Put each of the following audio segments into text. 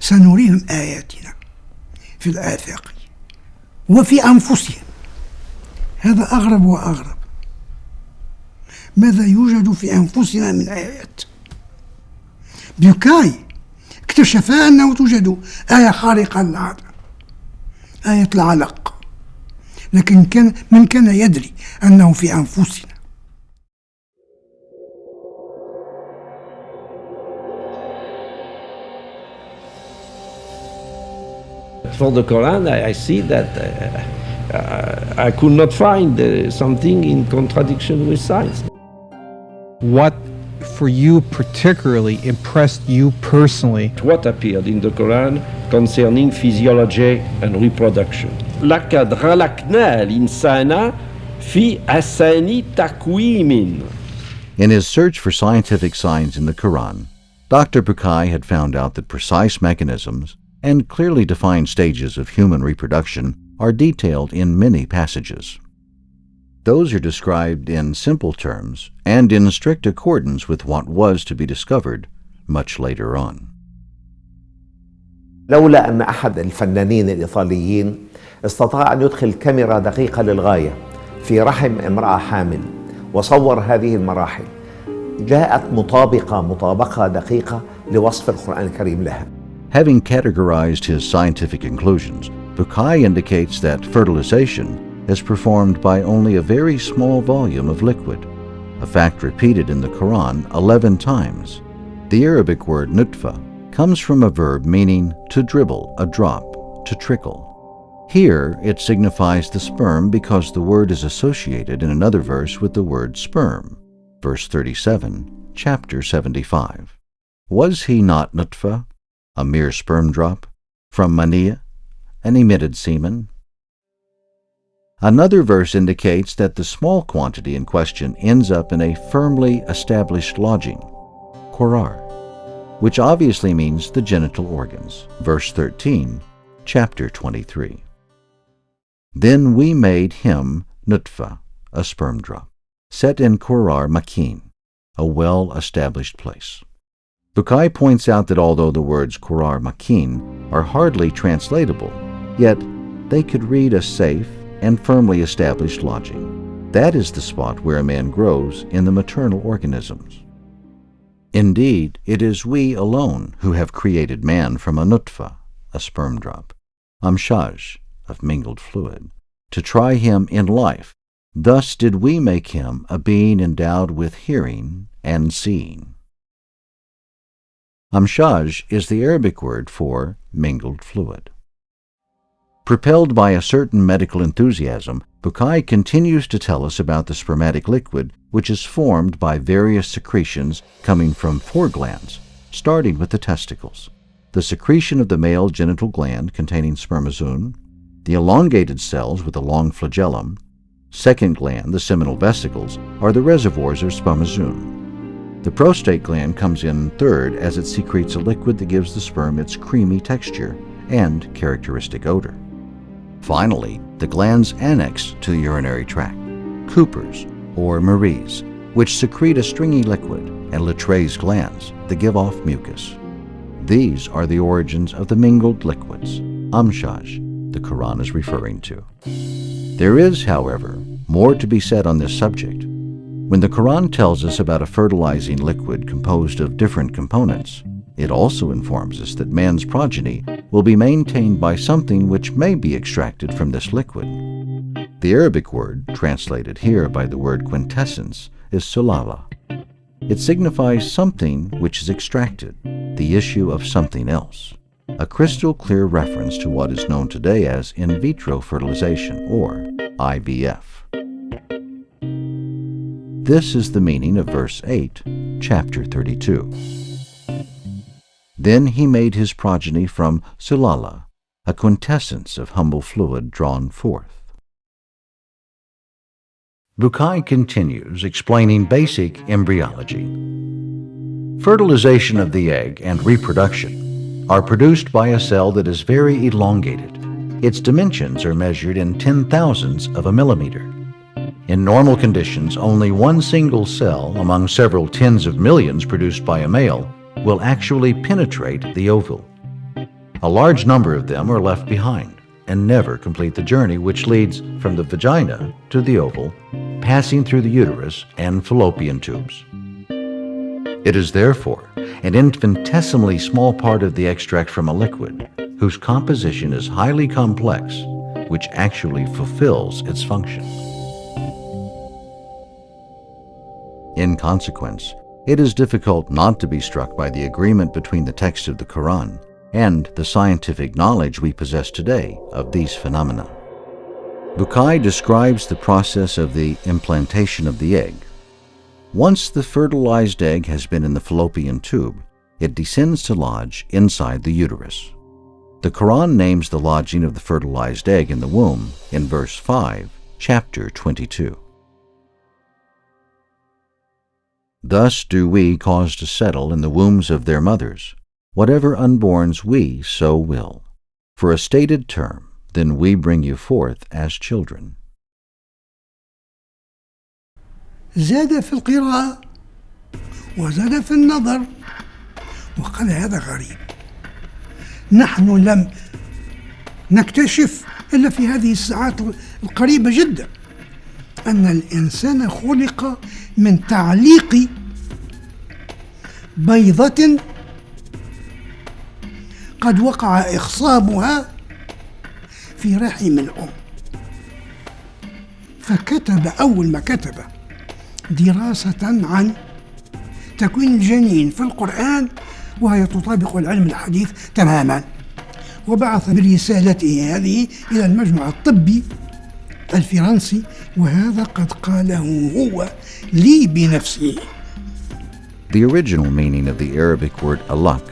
سنريهم آياتنا في الآفاق وفي أنفسهم. هذا أغرب وأغرب. ماذا يوجد في أنفسنا من آيات؟ بوكاي اكتشف أنه توجد آية خارقة للعادة، آية العلق، لكن من كان يدري أنه في أنفسنا؟ For the Quran, I see that I could not find something in contradiction with science. What, for you particularly, impressed you personally? What appeared in the Quran concerning physiology and reproduction. لقد خلقنا الإنسان في أحسن تقويم. In his search for scientific signs in the Quran, Dr. Bukai had found out that precise mechanisms and clearly defined stages of human reproduction are detailed in many passages. Those are described in simple terms and in strict accordance with what was to be discovered much later on. لولا أن أحد الفنانين الإيطاليين استطاع أن يدخل كاميرا دقيقة للغاية في رحم امرأة حامل وصور هذه المراحل، جاءت مطابقة دقيقة لوصف القرآن الكريم لها. Having categorized his scientific conclusions, Bukai indicates that fertilization is performed by only a very small volume of liquid, a fact repeated in the Quran 11 times. The Arabic word nutfa comes from a verb meaning to dribble, a drop, to trickle. Here it signifies the sperm because the word is associated in another verse with the word sperm. Verse 37, chapter 75. Was he not nutfa, a mere sperm drop, from mania, an emitted semen? Another verse indicates that the small quantity in question ends up in a firmly established lodging, qorar, which obviously means the genital organs. Verse 13, chapter 23. Then we made him nutfa, a sperm drop, set in qorar makin, a well-established place. Bukai points out that although the words qorar makin are hardly translatable, yet they could read a safe and firmly established lodging. That is the spot where a man grows in the maternal organisms. Indeed, it is we alone who have created man from a nutfa, a sperm drop, amshaj, of mingled fluid, to try him in life. Thus did we make him a being endowed with hearing and seeing. Amshaj is the Arabic word for mingled fluid. Propelled by a certain medical enthusiasm, Bukai continues to tell us about the spermatic liquid, which is formed by various secretions coming from 4 glands, starting with the testicles. The secretion of the male genital gland containing spermazone, the elongated cells with a long flagellum, second gland, the seminal vesicles, are the reservoirs of spermazone. The prostate gland comes in third as it secretes a liquid that gives the sperm its creamy texture and characteristic odor. Finally, the glands annex to the urinary tract, Cooper's or Marie's, which secrete a stringy liquid, and Latreille's glands that give off mucus. These are the origins of the mingled liquids, amshaj, the Quran is referring to. There is, however, more to be said on this subject. When the Quran tells us about a fertilizing liquid composed of different components, it also informs us that man's progeny will be maintained by something which may be extracted from this liquid. The Arabic word, translated here by the word quintessence, is sulala. It signifies something which is extracted, the issue of something else, a crystal clear reference to what is known today as in vitro fertilization, or IVF. This is the meaning of verse 8, chapter 32. Then he made his progeny from sulala, a quintessence of humble fluid drawn forth. Bukai continues explaining basic embryology. Fertilization of the egg and reproduction are produced by a cell that is very elongated. Its dimensions are measured in 10,000ths of a millimeter. In normal conditions, only one single cell among several tens of millions produced by a male will actually penetrate the ovule. A large number of them are left behind and never complete the journey which leads from the vagina to the oval, passing through the uterus and fallopian tubes. It is therefore an infinitesimally small part of the extract from a liquid, whose composition is highly complex, which actually fulfills its function. In consequence, it is difficult not to be struck by the agreement between the text of the Quran and the scientific knowledge we possess today of these phenomena. Bukai describes the process of the implantation of the egg. Once the fertilized egg has been in the fallopian tube, it descends to lodge inside the uterus. The Quran names the lodging of the fertilized egg in the womb in verse 5, chapter 22. Thus do we cause to settle in the wombs of their mothers whatever unborns we so will. For a stated term, then we bring you forth as children. زاد في القراءة وزاد في النظر وقال هذا غريب. نحن لم نكتشف إلا في هذه الساعات القريبة جدا أن الإنسان خلق من تعليق بيضة قد وقع إخصابها في رحم الأم. فكتب أول ما كتب دراسة عن تكوين الجنين في القرآن، وهي تطابق العلم الحديث تماما، وبعث برسالته هذه إلى المجمع الطبي الفرنسي، وهذا قد قاله هو لي بنفسه. The original meaning of the Arabic word alaq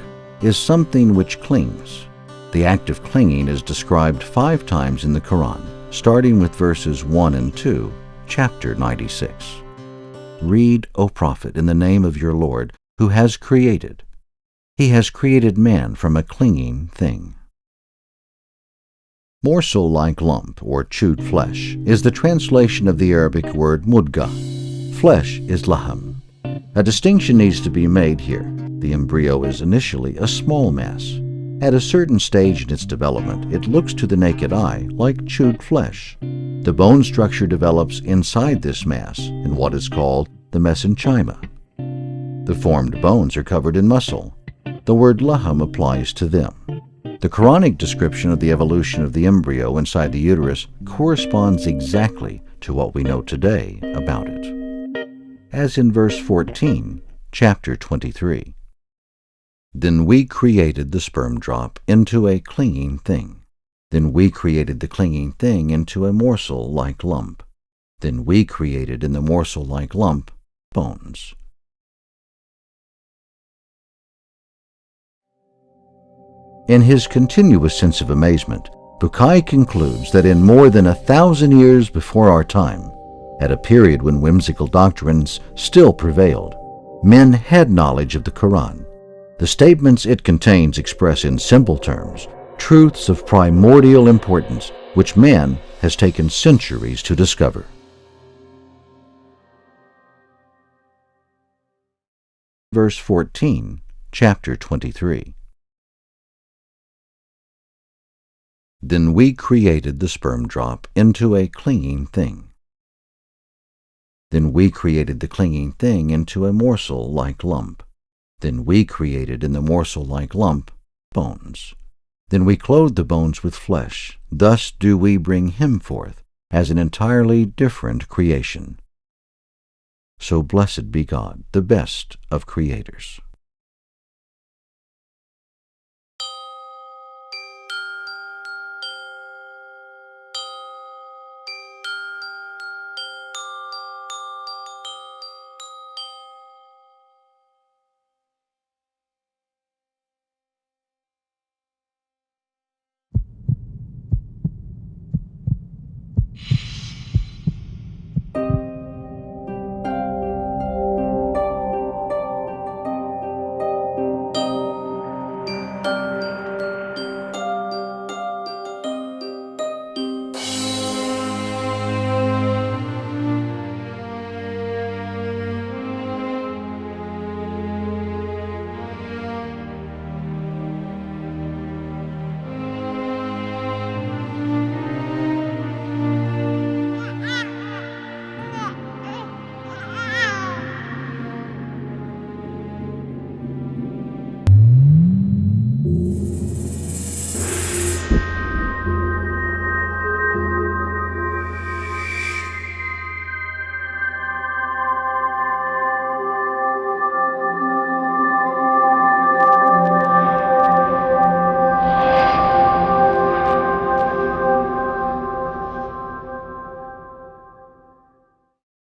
is something which clings. The act of clinging is described 5 times in the Quran, starting with verses 1 and 2, chapter 96. Read, O Prophet, in the name of your Lord, who has created. He has created man from a clinging thing. Morsel-like lump, or chewed flesh, is the translation of the Arabic word mudga. Flesh is laham. A distinction needs to be made here. The embryo is initially a small mass. At a certain stage in its development, it looks to the naked eye like chewed flesh. The bone structure develops inside this mass in what is called the mesenchyma. The formed bones are covered in muscle. The word laham applies to them. The Quranic description of the evolution of the embryo inside the uterus corresponds exactly to what we know today about it. As in verse 14, chapter 23. Then we created the sperm drop into a clinging thing. Then we created the clinging thing into a morsel-like lump. Then we created in the morsel-like lump bones. In his continuous sense of amazement, Bukai concludes that in more than 1,000 years before our time, at a period when whimsical doctrines still prevailed, men had knowledge of the Quran. The statements it contains express in simple terms truths of primordial importance which man has taken centuries to discover. Verse 14, chapter 23. Then we created the sperm drop into a clinging thing. Then we created the clinging thing into a morsel-like lump. Then we created in the morsel-like lump bones. Then we clothed the bones with flesh. Thus do we bring him forth as an entirely different creation. So blessed be God, the best of creators.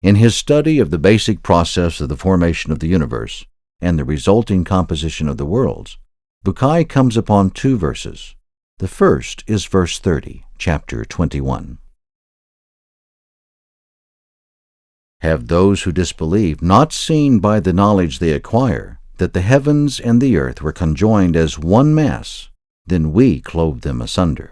In his study of the basic process of the formation of the universe and the resulting composition of the worlds, Bucay comes upon two verses. The first is verse 30, chapter 21. Have those who disbelieve not seen by the knowledge they acquire that the heavens and the earth were conjoined as one mass, then we clove them asunder.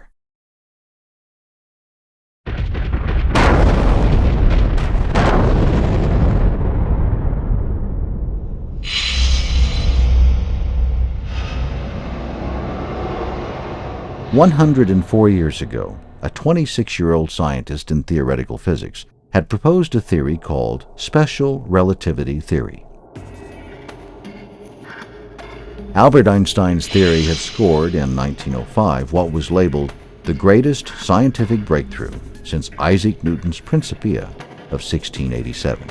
"104 years ago, a 26-year-old scientist in theoretical physics had proposed a theory called special relativity theory. Albert Einstein's theory had scored in 1905 what was labeled the greatest scientific breakthrough since Isaac Newton's Principia of 1687.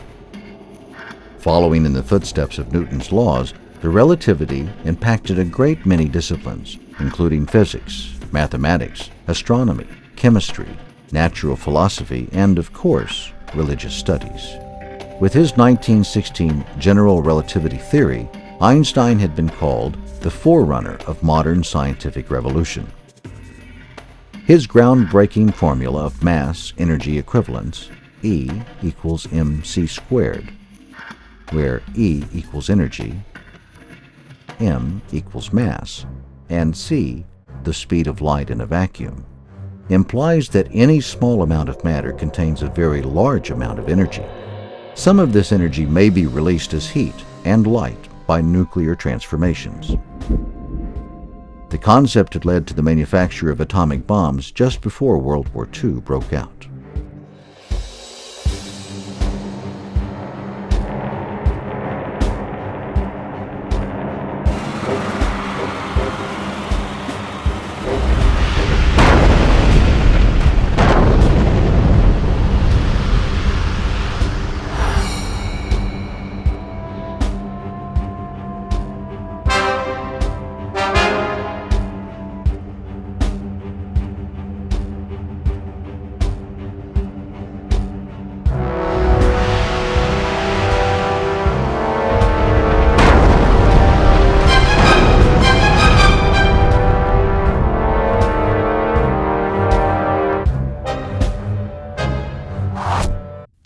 Following in the footsteps of Newton's laws, the relativity impacted a great many disciplines, including physics, mathematics, astronomy, chemistry, natural philosophy, and, of course, religious studies. With his 1916 general relativity theory, Einstein had been called the forerunner of modern scientific revolution. His groundbreaking formula of mass-energy equivalence, E equals mc squared, where E equals energy, m equals mass, and c the speed of light in a vacuum, implies that any small amount of matter contains a very large amount of energy. Some of this energy may be released as heat and light by nuclear transformations. The concept had led to the manufacture of atomic bombs just before World War II broke out.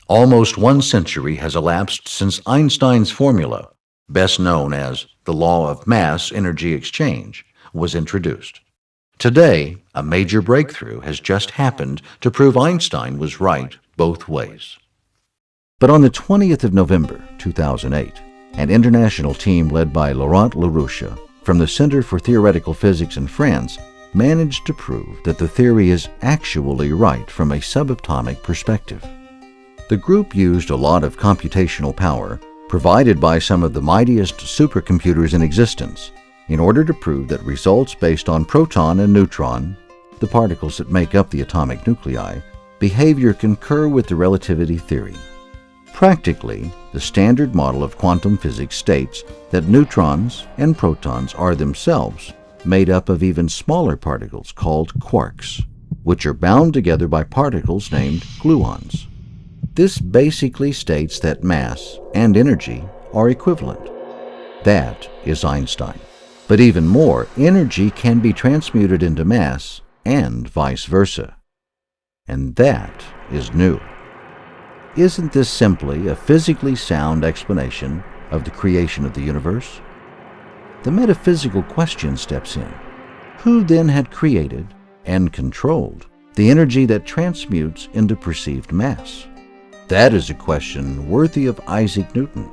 Almost 1 century has elapsed since Einstein's formula, best known as the law of mass-energy exchange, was introduced. Today, a major breakthrough has just happened to prove Einstein was right both ways. But on the 20th of November, 2008, an international team led by Laurent Larouche from the Center for Theoretical Physics in France managed to prove that the theory is actually right from a subatomic perspective. The group used a lot of computational power provided by some of the mightiest supercomputers in existence in order to prove that results based on proton and neutron, the particles that make up the atomic nuclei, behavior concur with the relativity theory. Practically, the standard model of quantum physics states that neutrons and protons are themselves made up of even smaller particles called quarks, which are bound together by particles named gluons. This basically states that mass and energy are equivalent. That is Einstein. But even more, energy can be transmuted into mass and vice versa. And that is new. Isn't this simply a physically sound explanation of the creation of the universe? The metaphysical question steps in. Who then had created and controlled the energy that transmutes into perceived mass? That is a question worthy of Isaac Newton.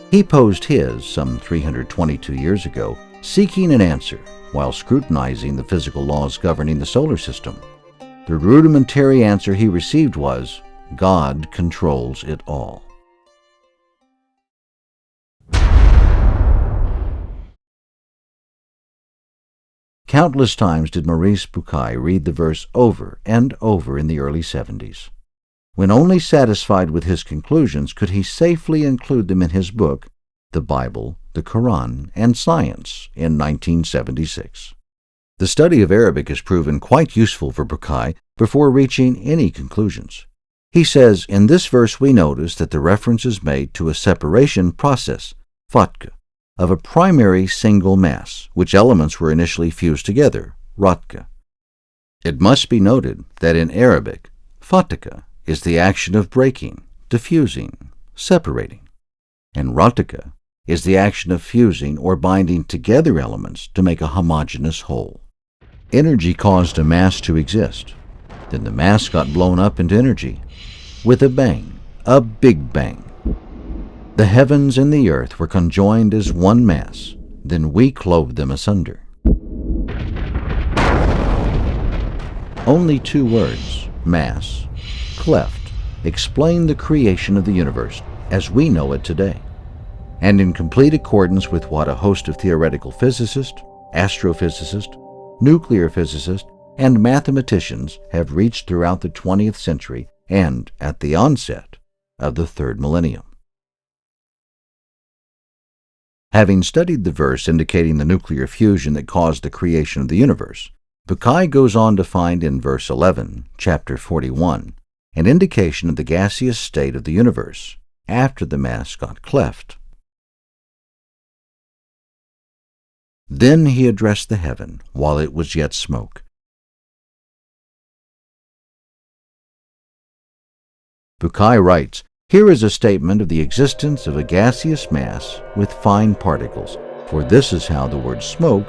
He posed his some 322 years ago, seeking an answer while scrutinizing the physical laws governing the solar system. The rudimentary answer he received was, God controls it all. Countless times did Maurice Bucay read the verse over and over in the early 70s. When only satisfied with his conclusions could he safely include them in his book, The Bible, the Quran, and Science, in 1976. The study of Arabic has proven quite useful for Bucay before reaching any conclusions. He says, in this verse we notice that the reference is made to a separation process, fatka, of a primary single mass, which elements were initially fused together, ratka. It must be noted that in Arabic, fatika is the action of breaking, diffusing, separating, and ratika is the action of fusing or binding together elements to make a homogeneous whole. Energy caused a mass to exist. Then the mass got blown up into energy with a bang, a big bang. The heavens and the earth were conjoined as one mass. Then we clove them asunder. Only two words, mass, cleft, explain the creation of the universe as we know it today, and in complete accordance with what a host of theoretical physicists, astrophysicists, nuclear physicists, and mathematicians have reached throughout the 20th century and at the onset of the third millennium. Having studied the verse indicating the nuclear fusion that caused the creation of the universe, Bucay goes on to find in verse 11, chapter 41, an indication of the gaseous state of the universe after the mass got cleft. Then he addressed the heaven while it was yet smoke. Bucay writes, here is a statement of the existence of a gaseous mass with fine particles, for this is how the word smoke,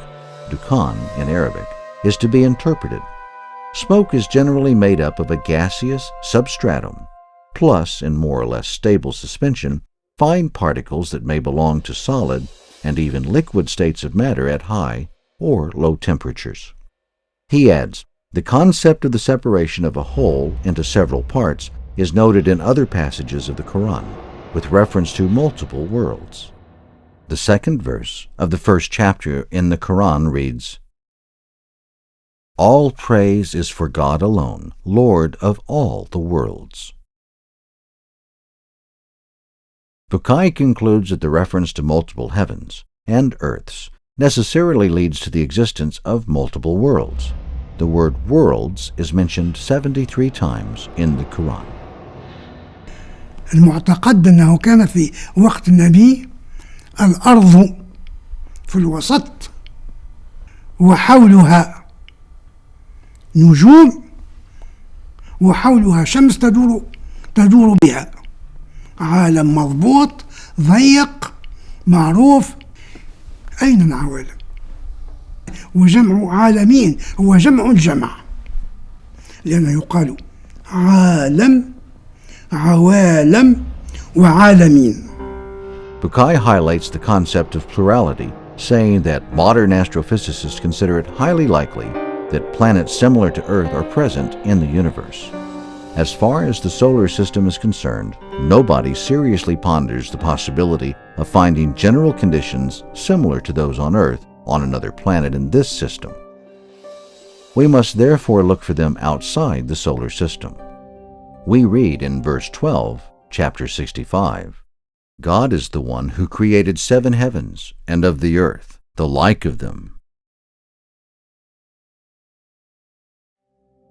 dukhan in Arabic, is to be interpreted. Smoke is generally made up of a gaseous substratum, plus, in more or less stable suspension, fine particles that may belong to solid and even liquid states of matter at high or low temperatures. He adds, the concept of the separation of a whole into several parts is noted in other passages of the Quran, with reference to multiple worlds. The second verse of the first chapter in the Quran reads, all praise is for God alone, Lord of all the worlds. Bucay concludes that the reference to multiple heavens and earths necessarily leads to the existence of multiple worlds. The word worlds is mentioned 73 times in the Quran. المعتقد أنه كان في وقت النبي الأرض في الوسط وحولها نجوم وحولها شمس تدور بها، عالم مضبوط ضيق معروف. أين العوالم؟ وجمع عالمين هو جمع الجمع، لأنه يقال عالم، عوالم، وعالمين. Bucay highlights the concept of plurality, saying that modern astrophysicists consider it highly likely that planets similar to Earth are present in the universe. As far as the solar system is concerned, nobody seriously ponders the possibility of finding general conditions similar to those on Earth on another planet in this system. We must therefore look for them outside the solar system. We read in verse 12, chapter 65, God is the one who created 7 heavens, and of the earth, the like of them.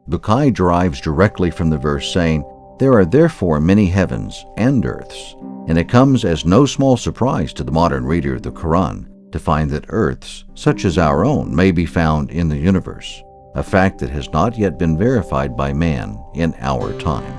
Bucay derives directly from the verse saying, there are therefore many heavens and earths, and it comes as no small surprise to the modern reader of the Quran to find that earths, such as our own, may be found in the universe, a fact that has not yet been verified by man in our time.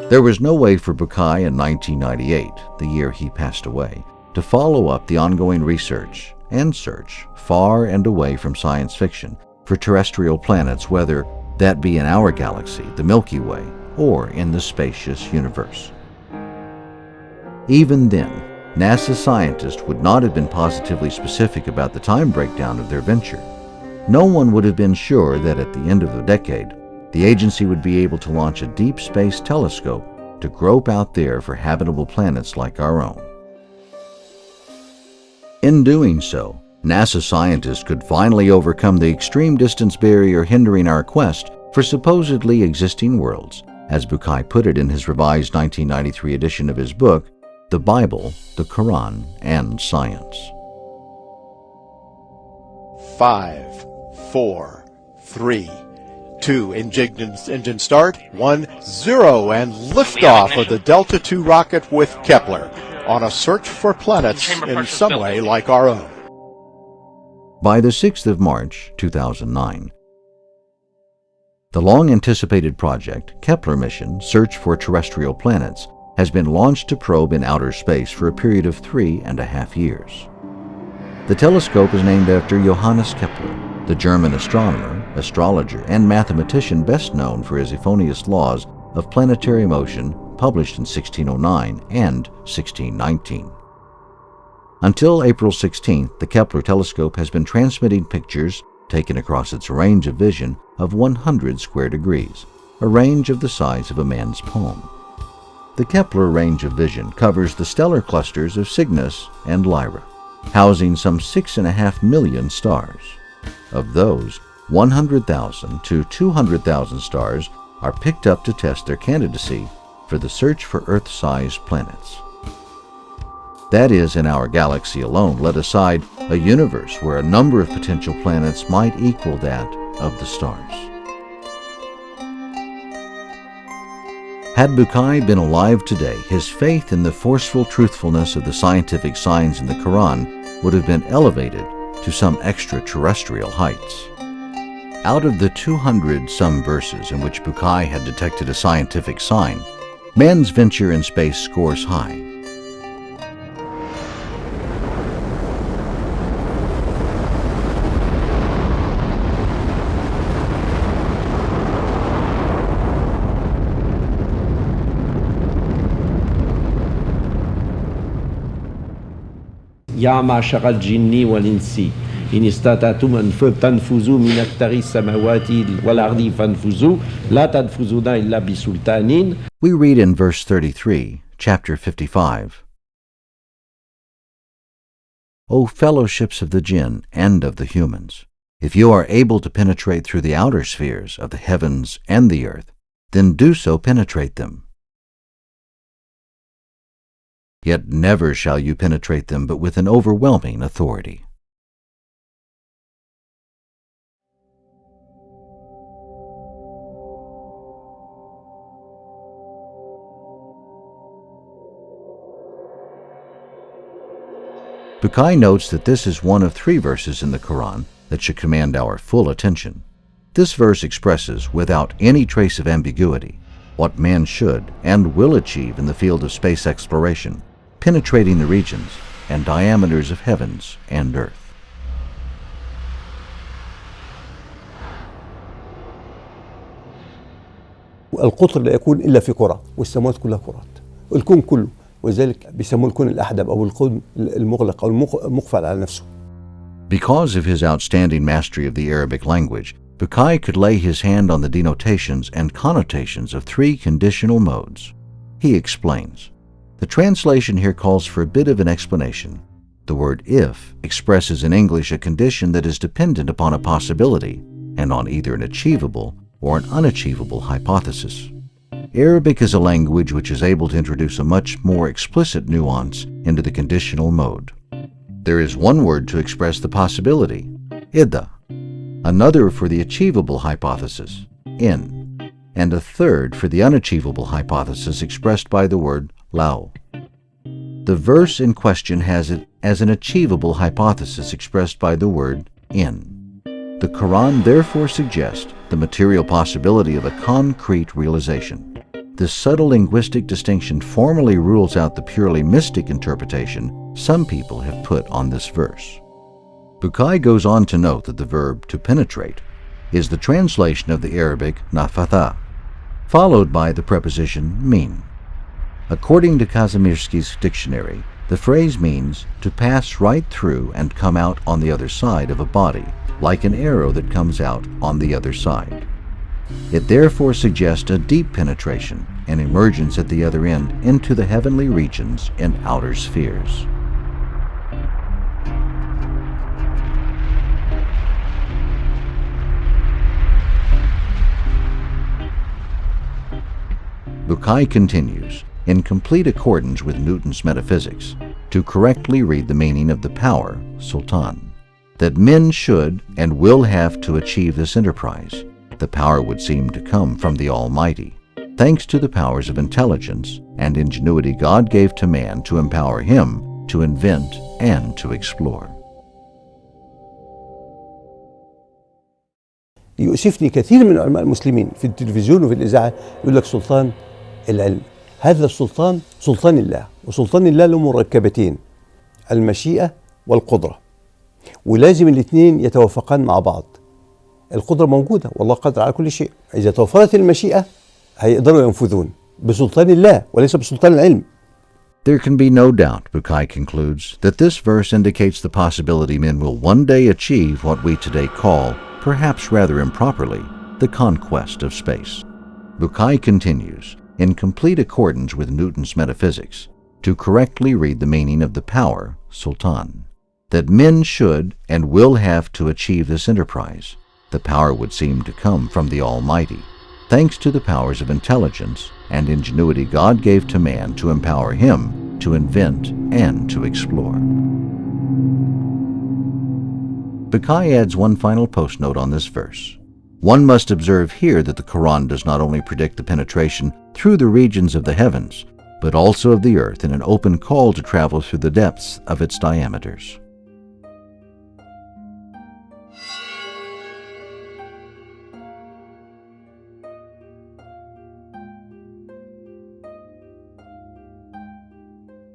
There was no way for Bucay in 1998, the year he passed away, to follow up the ongoing research and search far and away from science fiction for terrestrial planets, whether that be in our galaxy, the Milky Way, or in the spacious universe. Even then, NASA scientists would not have been positively specific about the time breakdown of their venture. No one would have been sure that at the end of the decade, the agency would be able to launch a deep space telescope to grope out there for habitable planets like our own. In doing so, NASA scientists could finally overcome the extreme distance barrier hindering our quest for supposedly existing worlds, as Bukai put it in his revised 1993 edition of his book, The Bible, the Quran, and Science. 5, 4, 3, 2, engine start, 1, 0, and liftoff of the Delta II rocket with Kepler on a search for planets in some way like our own. By the 6th of March, 2009, the long-anticipated project, Kepler mission, Search for Terrestrial Planets, has been launched to probe in outer space for a period of 3.5 years. The telescope is named after Johannes Kepler, the German astronomer, astrologer, and mathematician best known for his euphonious laws of planetary motion published in 1609 and 1619. Until April 16th, the Kepler telescope has been transmitting pictures taken across its range of vision of 100 square degrees, a range of the size of a man's palm. The Kepler range of vision covers the stellar clusters of Cygnus and Lyra, housing some 6.5 million stars. Of those, 100,000 to 200,000 stars are picked up to test their candidacy for the search for Earth-sized planets. That is, in our galaxy alone, let aside a universe where a number of potential planets might equal that of the stars. Had Bukai been alive today, his faith in the forceful truthfulness of the scientific signs in the Quran would have been elevated to some extraterrestrial heights. Out of the 200-some verses in which Bukai had detected a scientific sign, man's venture in space scores high. يا معشر الجن والإنس إن استطعتم أن تنفذوا من أقطار السماوات والأرض فانفذوا لا تنفذون إلا بسلطان. We read in verse 33, chapter 55. O fellowships of the jinn and of the humans, if you are able to penetrate through the outer spheres of the heavens and the earth, then do so penetrate them. Yet never shall you penetrate them but with an overwhelming authority. Bukai notes that this is one of 3 verses in the Quran that should command our full attention. This verse expresses, without any trace of ambiguity, what man should and will achieve in the field of space exploration, penetrating the regions and diameters of heavens and earth. القطر لا يكون إلا في كرة والسماوات كلها كرات الكون كله وذلك بيسموه الكون الأحدب أو الكون المغلق أو المقفل على نفسه. Because of his outstanding mastery of the Arabic language, Bukai could lay his hand on the denotations and connotations of 3 conditional modes. He explains. The translation here calls for a bit of an explanation. The word if expresses in English a condition that is dependent upon a possibility and on either an achievable or an unachievable hypothesis. Arabic is a language which is able to introduce a much more explicit nuance into the conditional mode. There is one word to express the possibility, idda, another for the achievable hypothesis, in, and a third for the unachievable hypothesis expressed by the word lao. The verse in question has it as an achievable hypothesis expressed by the word in. The Quran therefore suggests the material possibility of a concrete realization. This subtle linguistic distinction formally rules out the purely mystic interpretation some people have put on this verse. Bukai goes on to note that the verb to penetrate is the translation of the Arabic nafatha, followed by the preposition min. According to Kazimierski's dictionary, the phrase means to pass right through and come out on the other side of a body, like an arrow that comes out on the other side. It therefore suggests a deep penetration and emergence at the other end into the heavenly regions and outer spheres. Bukai continues, in complete accordance with Newton's metaphysics, to correctly read the meaning of the power, Sultan, that men should and will have to achieve this enterprise. The power would seem to come from the Almighty, thanks to the powers of intelligence and ingenuity God gave to man to empower him to invent and to explore. يؤسفني كثير من علماء المسلمين في التلفزيون وفي الإذاعة يقول لك سلطان العلم. هذا السلطان سلطان الله، وسلطان الله له مركبتين: المشيئة والقدرة، ولازم الاثنين يتوافقان مع بعض. القدرة موجودة والله قادر على كل شيء، إذا توفرت المشيئة هيقدروا ينفذون بسلطان الله وليس بسلطان العلم. There can be no doubt, Bukai concludes, that this verse indicates the possibility men will one day achieve what we today call, perhaps rather improperly, the conquest of space. Bukai continues, in complete accordance with Newton's metaphysics, to correctly read the meaning of the power, Sultan, that men should and will have to achieve this enterprise. The power would seem to come from the Almighty, thanks to the powers of intelligence and ingenuity God gave to man to empower him to invent and to explore. Bukai adds one final postnote on this verse. One must observe here that the Quran does not only predict the penetration through the regions of the heavens, but also of the earth in an open call to travel through the depths of its diameters.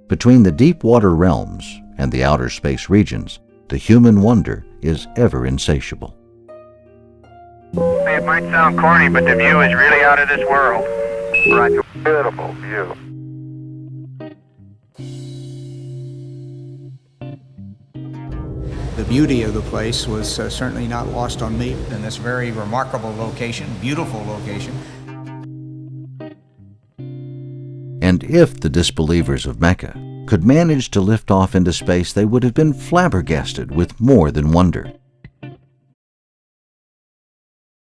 Between the deep water realms and the outer space regions, the human wonder is ever insatiable. It might sound corny, but the view is really out of this world. Right, a beautiful view. The beauty of the place was certainly not lost on me in this very remarkable location, beautiful location. And if the disbelievers of Mecca could manage to lift off into space, they would have been flabbergasted with more than wonder.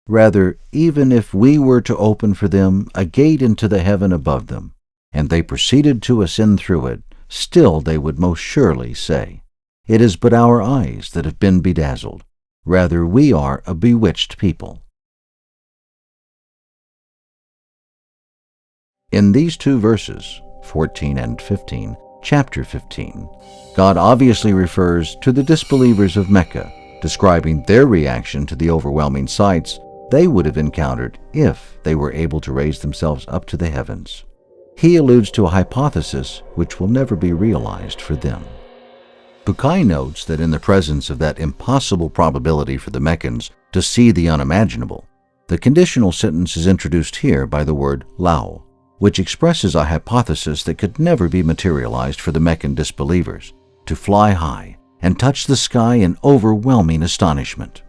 Rather, even if we were to open for them a gate into the heaven above them, and they proceeded to ascend through it, still they would most surely say, "It is but our eyes that have been bedazzled. Rather, we are a bewitched people." In these two verses, 14 and 15, chapter 15, God obviously refers to the disbelievers of Mecca, describing their reaction to the overwhelming sights they would have encountered if they were able to raise themselves up to the heavens. He alludes to a hypothesis which will never be realized for them. Bukai notes that in the presence of that impossible probability for the Meccans to see the unimaginable, the conditional sentence is introduced here by the word lao, which expresses a hypothesis that could never be materialized for the Meccan disbelievers, to fly high and touch the sky in overwhelming astonishment.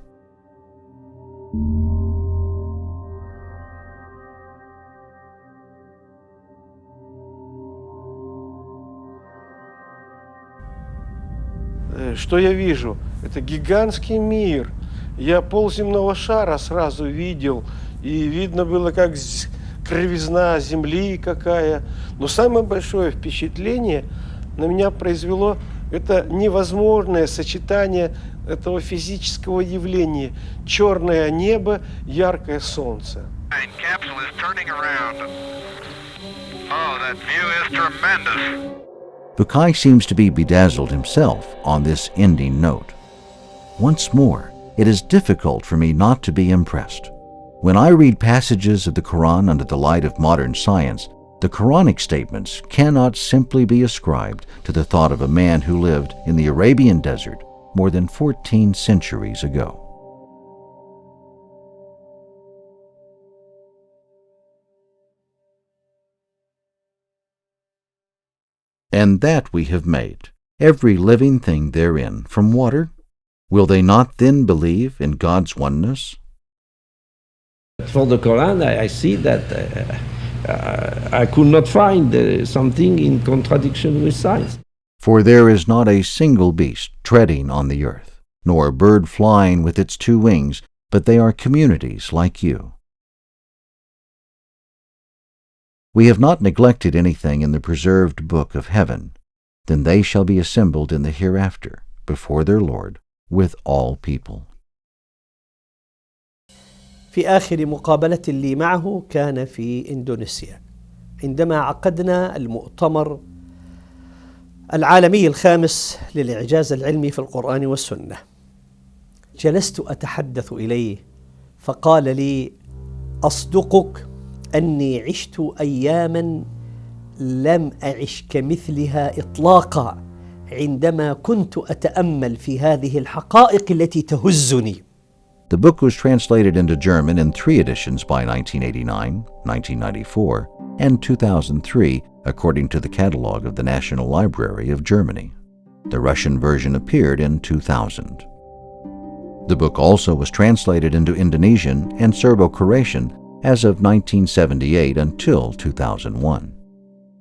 Что я вижу? Это гигантский мир. Я полземного шара сразу видел, и видно было, как кривизна земли какая. Но самое большое впечатление на меня произвело это невозможное сочетание этого физического явления. Черное небо, яркое солнце. Bukai seems to be bedazzled himself on this ending note. Once more, it is difficult for me not to be impressed. When I read passages of the Quran under the light of modern science, the Quranic statements cannot simply be ascribed to the thought of a man who lived in the Arabian desert more than 14 centuries ago. And that we have made, every living thing therein, from water? Will they not then believe in God's oneness? For the Quran, I see that I could not find something in contradiction with science. For there is not a single beast treading on the earth, nor a bird flying with its two wings, but they are communities like you. We have not neglected anything in the preserved book of heaven. Then they shall be assembled in the hereafter, before their Lord, with all people. في آخر مقابلة لي معه كان في إندونيسيا عندما عقدنا المؤتمر العالمي الخامس للإعجاز العلمي في القرآن والسنة. جلست أتحدث إليه فقال لي: أصدقك أني عشت أياما لم أعش كمثلها إطلاقا عندما كنت أتأمل في هذه الحقائق التي تهزني. The book was translated into German in 3 editions by 1989, 1994, and 2003, according to the catalog of the National Library of Germany. The Russian version appeared in 2000. The book also was translated into Indonesian and Serbo-Croatian as of 1978 until 2001.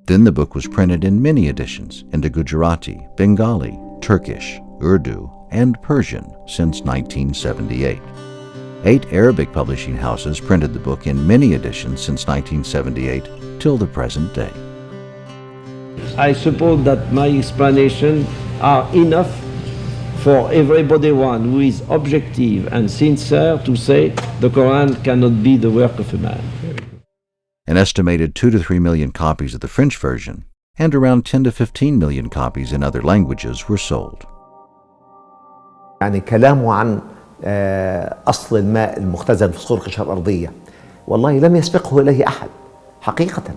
Then the book was printed in many editions into Gujarati, Bengali, Turkish, Urdu, and Persian since 1978. 8 Arabic publishing houses printed the book in many editions since 1978 till the present day. I suppose that my explanations are enough for everybody one who is objective and sincere to say the Quran cannot be the work of a man. An estimated 2 to 3 million copies of the French version and around 10 to 15 million copies in other languages were sold. يعني كلامه عن أصل الماء المختزن في صخور القشرة الأرضية والله لم يسبقه إليه أحد حقيقة.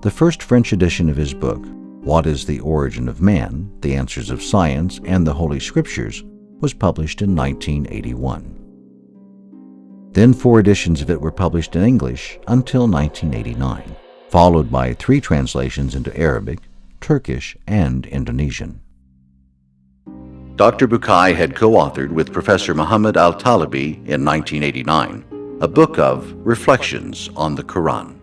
The first French edition of his book, What is the Origin of Man? The Answers of Science and the Holy Scriptures, was published in 1981. Then 4 editions of it were published in English until 1989, followed by 3 translations into Arabic, Turkish, and Indonesian. Dr. Bukai had co-authored with Professor Muhammad al-Talibi in 1989 a book of Reflections on the Quran.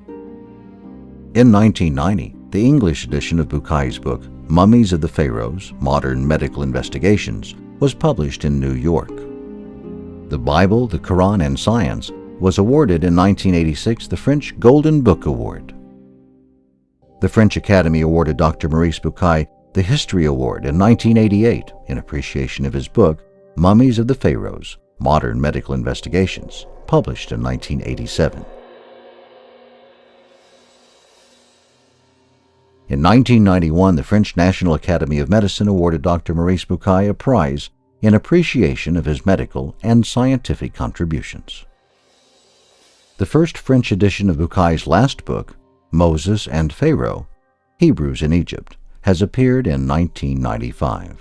In 1990, the English edition of Bukai's book, Mummies of the Pharaohs, Modern Medical Investigations, was published in New York. The Bible, the Quran, and Science was awarded in 1986 the French Golden Book Award. The French Academy awarded Dr. Maurice Bukai the History Award in 1988 in appreciation of his book, Mummies of the Pharaohs, Modern Medical Investigations, published in 1987. In 1991, the French National Academy of Medicine awarded Dr. Maurice Bukai a prize in appreciation of his medical and scientific contributions. The first French edition of Bukai's last book, Moses and Pharaoh, Hebrews in Egypt, has appeared in 1995.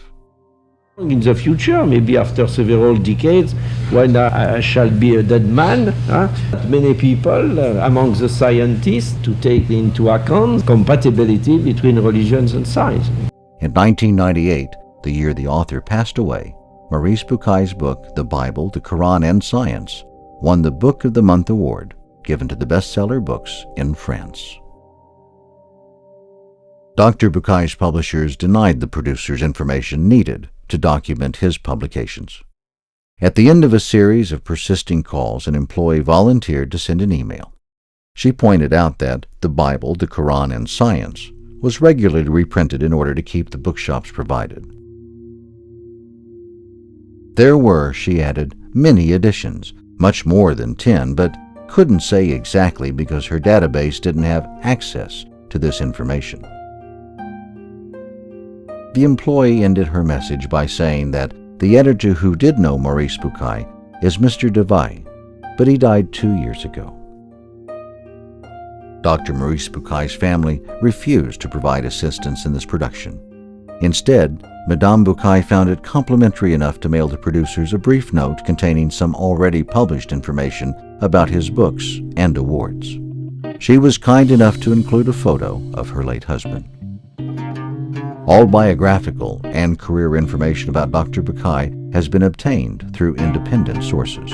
In the future, maybe after several decades, when I shall be a dead man, many people among the scientists to take into account compatibility between religions and science. In 1998, the year the author passed away, Maurice Bukai's book, The Bible, the Quran, and Science, won the Book of the Month award given to the bestseller books in France. Dr. Bukai's publishers denied the producers information needed to document his publications. At the end of a series of persisting calls, an employee volunteered to send an email. She pointed out that the Bible, the Quran, and Science was regularly reprinted in order to keep the bookshops provided. There were, she added, many editions, much more than 10, but couldn't say exactly because her database didn't have access to this information. The employee ended her message by saying that the editor who did know Maurice Bukai is Mr. Devay, but he died 2 years ago. Dr. Maurice Bukai's family refused to provide assistance in this production. Instead, Madame Bukai found it complimentary enough to mail the producers a brief note containing some already published information about his books and awards. She was kind enough to include a photo of her late husband. All biographical and career information about Dr. Bukai has been obtained through independent sources.